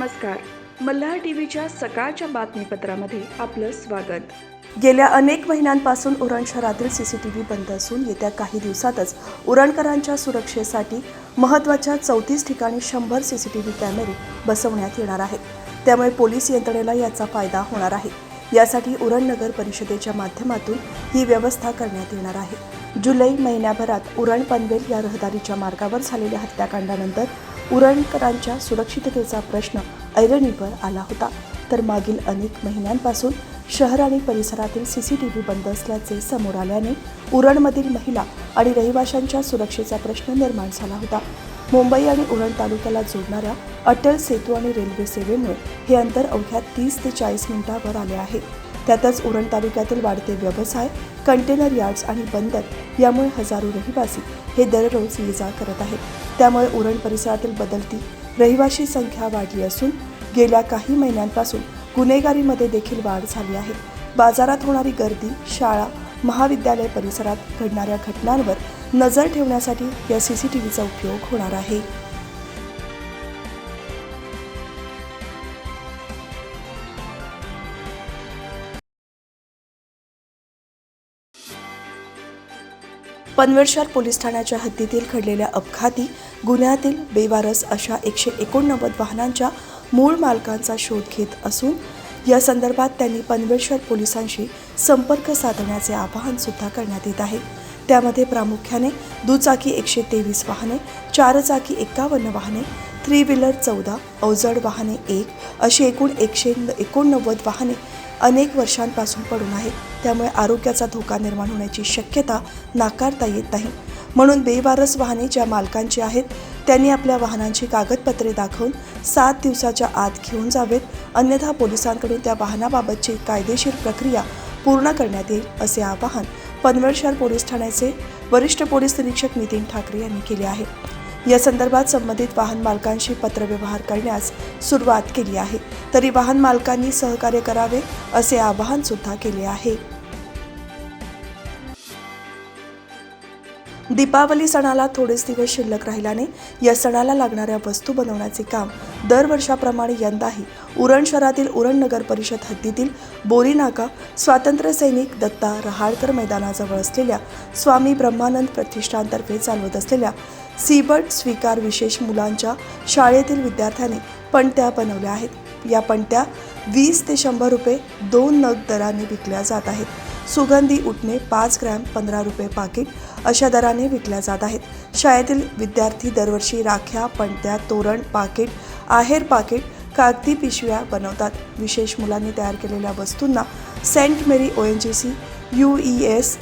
नमस्कार. मल्हार टीव्हीच्या सकाळच्या बातमीपत्रामध्ये आपलं स्वागत. गेल्या अनेक महिन्यांपासून उरण शहरातील सीसीटीव्ही बंद असून येत्या काही दिवसातच उरणकरांच्या सुरक्षेसाठी महत्त्वाच्या 34 ठिकाणी 100 सीसीटीव्ही कॅमेरे बसवण्यात येणार आहेत. त्यामुळे पोलीस यंत्रणेला याचा फायदा होणार आहे. यासाठी उरण नगर परिषदेच्या माध्यमातून ही व्यवस्था करण्यात येणार आहे. जुलै महिन्याभरात उरण पनवेल या रहदारीच्या मार्गावर झालेल्या हत्याकांडानंतर उरणकरांच्या सुरक्षिततेचा प्रश्न ऐरणीवर आला होता. तर मागील अनेक महिन्यांपासून शहर आणि परिसरातील सीसीटीव्ही बंद असल्याचे समोर आल्याने उरणमधील महिला आणि रहिवाशांच्या सुरक्षेचा प्रश्न निर्माण झाला होता. मुंबई आणि उरण तालुक्याला जोडणाऱ्या अटल सेतू आणि रेल्वे सेवेमुळे हे अंतर अवघ्या 30 ते 40 मिनिटांवर आले आहे. त्यातच उरण तालुक्यातील वाढते व्यवसाय, कंटेनर यार्ड्स आणि बंदर यामुळे हजारो रहिवासी हे दररोज ये-जा करत आहेत. त्यामुळे उरण परिसरातील बदलती रहिवाशी संख्या वाढली असून गेल्या काही महिन्यांपासून गुन्हेगारीमध्ये देखील वाढ झाली आहे. बाजारात होणारी गर्दी, शाळा, महाविद्यालय परिसरात घडणाऱ्या घटनांवर नजर ठेवण्यासाठी या सीसीटीव्हीचा उपयोग होणार आहे. पनवेल शहर पोलीस ठाण्याच्या हद्दीतील घडलेल्या अपघाती गुन्ह्यातील बेवारस अशा 189 वाहनांच्या मूळ मालकांचा शोध घेत असून या संदर्भात त्यांनी पनवेल शहर पोलिसांशी संपर्क साधण्याचे आवाहन सुद्धा करण्यात येत आहे. त्यामध्ये प्रामुख्याने दुचाकी 123 वाहने, 4 चाकी 51 वाहने, 3 व्हीलर 14, अवजड वाहने 1 अशी एकूण 189 वाहने अनेक वर्षांपासून पडून आहेत. त्यामुळे आरोग्याचा धोका निर्माण होण्याची शक्यता नाकारता येत नाही. म्हणून बेवारस वाहने ज्या मालकांची आहेत त्यांनी आपल्या वाहनांची कागदपत्रे दाखवून 7 दिवसाच्या आत घेऊन जावेत, अन्यथा पोलिसांकडून त्या वाहनाबाबतची कायदेशीर प्रक्रिया पूर्ण करण्यात येईल असे आवाहन पनवेल शहर पोलीस ठाण्याचे वरिष्ठ पोलीस निरीक्षक नितीन ठाकरे यांनी केले आहे. या संदर्भात संबंधित वाहन मालकांशी पत्रव्यवहार करण्यास सुरुवात केली आहे. तरी वाहन मालकांनी सहकार्य करावे असे आवाहन सुद्धा केले आहे. दीपावली सणाला थोडेच दिवस शिल्लक राहिल्याने या सणाला लागणाऱ्या वस्तू बनवण्याचे काम दरवर्षाप्रमाणे यंदाही उरण शहरातील उरण नगर परिषद हद्दीतील बोरी नाका स्वातंत्र्य सैनिक दत्ता रहाळकर मैदानाजवळ असलेल्या स्वामी ब्रह्मानंद प्रतिष्ठानतर्फे चालवत असलेल्या सीबट स्वीकार विशेष मुलांच्या शाळेतील विद्यार्थ्यांनी पणत्या बनवल्या आहेत. या पणत्या 20 ते 100 रुपये 2 नग दराने विकल्या जात आहेत. सुगंधी उटणे 5 ग्रॅम 15 रुपये पाकिट अशा दराने विकल्या जात आहेत. शाळेतील विद्यार्थी दरवर्षी राख्या, पणत्या, तोरण, पाकिट, आहेर पाकिट, कागदी पिशव्या बनवतात. विशेष मुलांनी तयार केलेल्या वस्तूंना saint Mary ONGC, UES,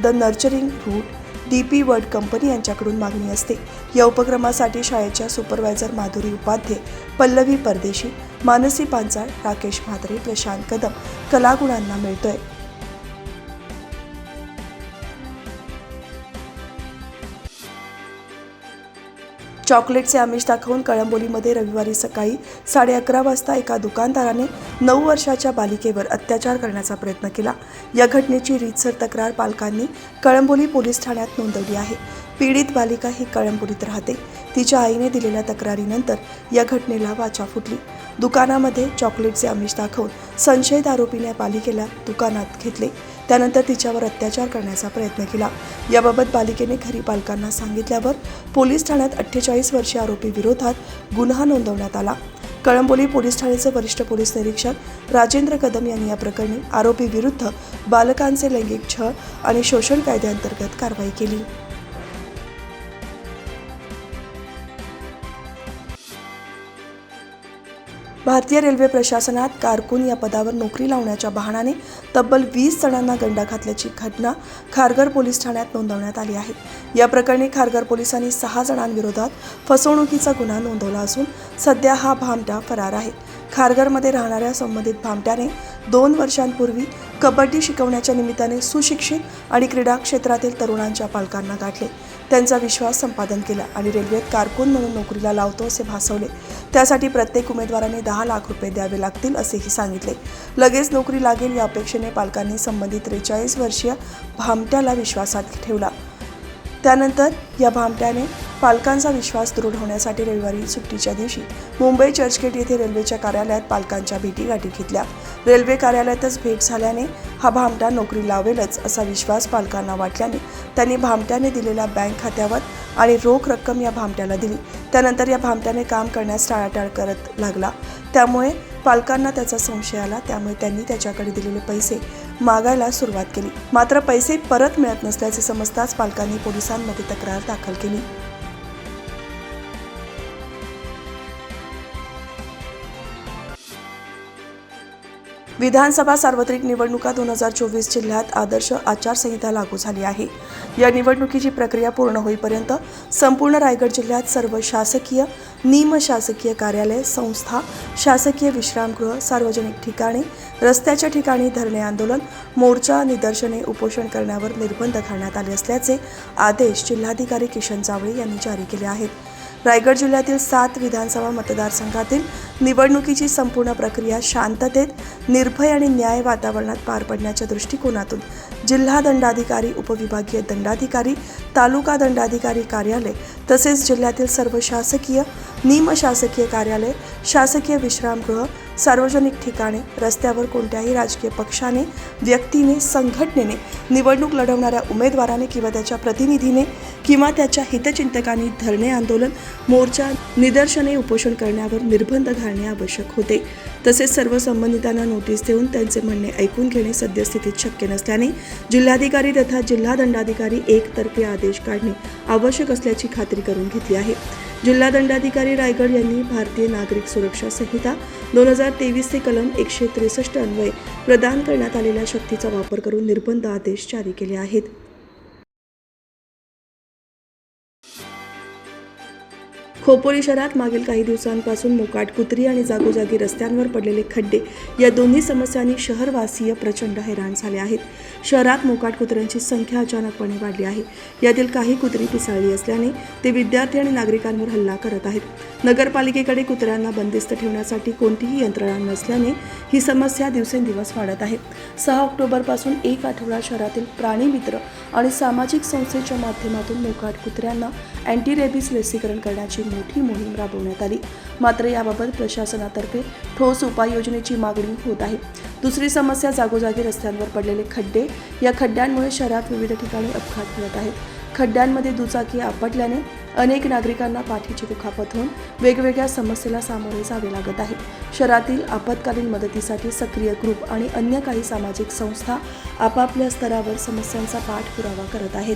the nurturing root, DP world company यांच्याकडून मागणी असते. या उपक्रमासाठी शाळेच्या सुपरवायझर माधुरी उपाध्ये, पल्लवी परदेशी, मानसी पांचाळ, राकेश म्हात्रे, प्रशांत कदम कलागुणांना मिळतोय. चॉकलेटचे आमिष दाखवून कळंबोलीमध्ये रविवारी सकाळी 11:30 वाजता एका दुकानदाराने 9 वर्षाच्या बालिकेवर अत्याचार करण्याचा प्रयत्न केला. या घटनेची रीतसर तक्रार पालकांनी कळंबोली पोलीस ठाण्यात नोंदवली आहे. पीडित बालिका ही कळंबोलीत राहते. तिच्या आईने दिलेल्या तक्रारीनंतर या घटनेला वाचा फुटली. दुकानामध्ये चॉकलेटचे आमिष दाखवून संशयित आरोपीने बालिकेला दुकानात घेतले. त्यानंतर तिच्यावर अत्याचार करण्याचा प्रयत्न केला. याबाबत बालिकेने घरी पालकांना सांगितल्यावर पोलीस ठाण्यात 48 वर्षीय आरोपी विरोधात गुन्हा नोंदवण्यात आला. कळंबोली पोलीस ठाण्याचे वरिष्ठ पोलीस निरीक्षक राजेंद्र कदम यांनी या प्रकरणी आरोपी विरुद्ध बालकांचे लैंगिक छळ आणि शोषण कायद्याअंतर्गत कारवाई केली. भारतीय रेल्वे प्रशासनात कारकून या पदावर नोकरी लावण्याच्या बहाण्याने तब्बल 20 जणांना गंडा घातल्याची घटना खारघर पोलीस ठाण्यात नोंदवण्यात आली आहे. या प्रकरणी खारघर पोलिसांनी 6 जणांविरोधात फसवणुकीचा गुन्हा नोंदवला असून सध्या हा भामटा फरार आहे. खारघरमध्ये राहणाऱ्या संबंधित भामट्याने 2 वर्षांपूर्वी कबड्डी शिकवण्याच्या निमित्ताने सुशिक्षित आणि क्रीडा क्षेत्रातील तरुणांच्या पालकांना गाठले. त्यांचा विश्वास संपादन केला आणि रेल्वेत कारकून म्हणून नोकरीला लावतो असे भासवले. त्यासाठी प्रत्येक उमेदवाराने 10 लाख रुपये द्यावे लागतील असेही सांगितले. लगेच नोकरी लागेल या अपेक्षेने पालकांनी संबंधित 43 वर्षीय भामट्याला विश्वासात ठेवला. त्यानंतर या भामट्याने पालकांचा विश्वास दृढ होण्यासाठी रविवारी सुट्टीच्या दिवशी मुंबई चर्चगेट येथे रेल्वेच्या कार्यालयात पालकांच्या भेटीगाठी घेतल्या. रेल्वे कार्यालयातच भेट झाल्याने हा भामटा नोकरी लावेलच असा विश्वास पालकांना वाटल्याने त्यांनी भामट्याने दिलेल्या बँक खात्यावर आणि रोख रक्कम या भामट्याला दिली. त्यानंतर या भामट्याने काम करण्यास टाळाटाळ करत लागला. त्यामुळे पालकांना त्याचा संशय आला. त्यामुळे त्यांनी त्याच्याकडे दिलेले पैसे मागायला सुरुवात केली. मात्र पैसे परत मिळत नसल्याचे समजताच पालकांनी पोलिसांमध्ये तक्रार दाखल केली. विधानसभा सार्वत्रिक निवडणुका 2024 जिल्ह्यात आदर्श आचारसंहिता लागू झाली आहे. या निवडणुकीची प्रक्रिया पूर्ण होईपर्यंत संपूर्ण रायगड जिल्ह्यात सर्व शासकीय, निमशासकीय कार्यालय, संस्था, शासकीय विश्रामगृह, सार्वजनिक ठिकाणी, रस्त्याच्या ठिकाणी धरणे आंदोलन, मोर्चा, निदर्शने, उपोषण करण्यावर निर्बंध घालण्यात आले असल्याचे आदेश जिल्हाधिकारी किशन जावळे यांनी जारी केले आहेत. रायगड जिल्ह्यातील 7 विधानसभा मतदारसंघातील निवडणुकीची संपूर्ण प्रक्रिया शांततेत, निर्भय आणि न्याय वातावरणात पार पडण्याच्या दृष्टिकोनातून जिल्हा दंडाधिकारी, उपविभागीय दंडाधिकारी, तालुका दंडाधिकारी कार्यालय तसेच जिल्ह्यातील सर्व शासकीय, निमशासकीय कार्यालय, शासकीय विश्रामगृह, सार्वजनिक ठिकाणे, रस्त्यावर कोणत्याही राजकीय पक्षाने, व्यक्तीने, संघटनेने, निवडणूक लढवणाऱ्या उमेदवाराने किंवा त्याच्या प्रतिनिधीने किंवा त्याच्या हितचिंतकांनी धरणे आंदोलन, मोर्चा, निदर्शने, उपोषण करण्यावर निर्बंध घालणे आवश्यक होते. तसेच सर्व संबंधितांना नोटीस देऊन त्यांचे म्हणणे ऐकून घेणे सद्यस्थितीत शक्य नसल्याने जिल्हाधिकारी तथा जिल्हा दंडाधिकारी एकतर्फी आदेश काढणे आवश्यक असल्याची खात्री करून घेतली आहे. जिल्हा दंडाधिकारी रायगड यांनी भारतीय नागरिक सुरक्षा संहिता 2023 चे कलम 163 अन्वये प्रदान करण्यात आलेल्या शक्तीचा वापर करून निर्बंध आदेश जारी केले आहेत. खोपोली शहरात मागील काही दिवसांपासून मोकाट कुत्री आणि जागोजागी रस्त्यांवर पडलेले खड्डे या दोन्ही समस्यांनी शहरवासीय प्रचंड हैराण झाले आहेत. शहरात मोकाट कुत्र्यांची संख्या अचानकपणे वाढली आहे. यातील काही कुत्री पिसाळली असल्याने ते विद्यार्थी आणि नागरिकांवर हल्ला करत आहेत. नगरपालिकेकडे कुत्र्यांना बंदिस्त ठेवण्यासाठी कोणतीही यंत्रणा नसल्याने ही समस्या दिवसेंदिवस वाढत आहे. 6 ऑक्टोबरपासून 1 आठवडा शहरातील प्राणी मित्र आणि सामाजिक संस्थेच्या माध्यमातून मोकाट कुत्र्यांना अँटी रेबीज लसीकरण करण्याची मोठी मोहीम राबवण्यात आली. मात्र याबाबत प्रशासनातर्फे ठोस उपाययोजनेची मागणी होत आहे. दुसरी समस्या जागोजागी रस्त्यांवर पडलेले खड्डे. या खड्ड्यांमुळे शहरात विविध ठिकाणी अपघात घडत आहेत. खड्ड्यांमध्ये दुचाकी आपटल्याने अनेक नागरिकांना पाठीची दुखापत होऊन वेगवेगळ्या समस्येला सामोरे जावे लागत आहे. शहरातील आपत्कालीन मदतीसाठी सक्रिय ग्रुप आणि अन्य काही सामाजिक संस्था आपापल्या स्तरावर समस्यांचा पाठपुरावा करत आहेत.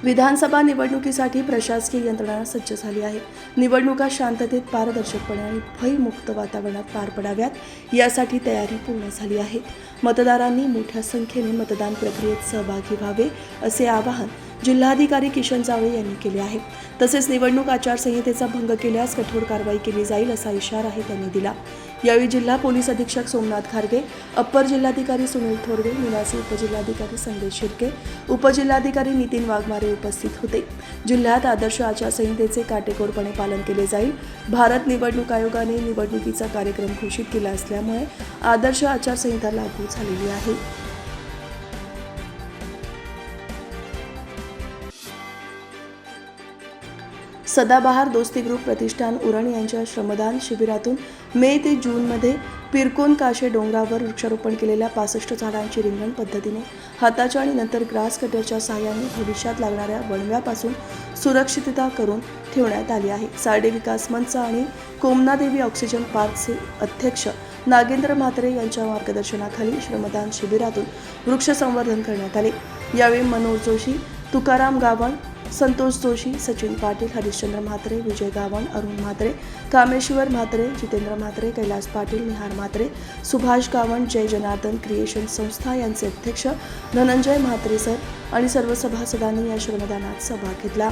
विधानसभा निवडणुकीसाठी प्रशासकीय यंत्रणा सज्ज झाली आहे. निवडणुका शांततेत, पारदर्शकपणे आणि भयमुक्त वातावरणात पार पडाव्यात यासाठी तयारी पूर्ण झाली आहे. मतदारांनी मोठ्या संख्येने मतदान प्रक्रियेत सहभागी व्हावे असे आवाहन जिल्हाधिकारी किशन जावळे यांनी केले आहे. तसेच निवडणूक आचारसंहितेचा भंग केल्यास कठोर कारवाई केली जाईल असा इशाराही त्यांनी दिला. यावेळी जिल्हा पोलीस अधीक्षक सोमनाथ खारगे, अप्पर जिल्हाधिकारी सुनील थोरवे, निवासी उपजिल्हाधिकारी संदेश शिर्के, उपजिल्हाधिकारी नितीन वाघमारे उपस्थित होते. जिल्ह्यात आदर्श आचारसंहितेचे काटेकोरपणे पालन केले जाईल. भारत निवडणूक आयोगाने निवडणुकीचा कार्यक्रम घोषित केला असल्यामुळे आदर्श आचारसंहिता लागू झालेली आहे. सदाबहार दोस्ती ग्रुप प्रतिष्ठान उरण यांच्या श्रमदान शिबिरातून मे ते जूनमध्ये पिरकोन काशे डोंगरावर वृक्षारोपण केलेल्या 65 झाडांची रिंगण पद्धतीने हाताच्या आणि नंतर ग्रास कटरच्या सहाय्याने भविष्यात लागणाऱ्या वणव्यापासून सुरक्षितता करून ठेवण्यात आली आहे. सार्डे विकास मंच आणि कोमनादेवी ऑक्सिजन पार्कचे अध्यक्ष नागेंद्र म्हात्रे यांच्या मार्गदर्शनाखाली श्रमदान शिबिरातून वृक्ष संवर्धन करण्यात आले. यावेळी मनोज जोशी, तुकाराम गावण, संतोष जोशी, सचिन पाटील, हरिश्चंद्र म्हात्रे, विजय गावण, अरुण म्हात्रे, कामेश्वर म्हात्रे, जितेंद्र म्हात्रे, कैलास पाटील, निहार म्हात्रे, सुभाष गावण, जय जनार्दन क्रिएशन संस्था यांचे अध्यक्ष धनंजय म्हात्रे सर आणि सर्व सभासदांनी या श्रमदानात सहभाग घेतला.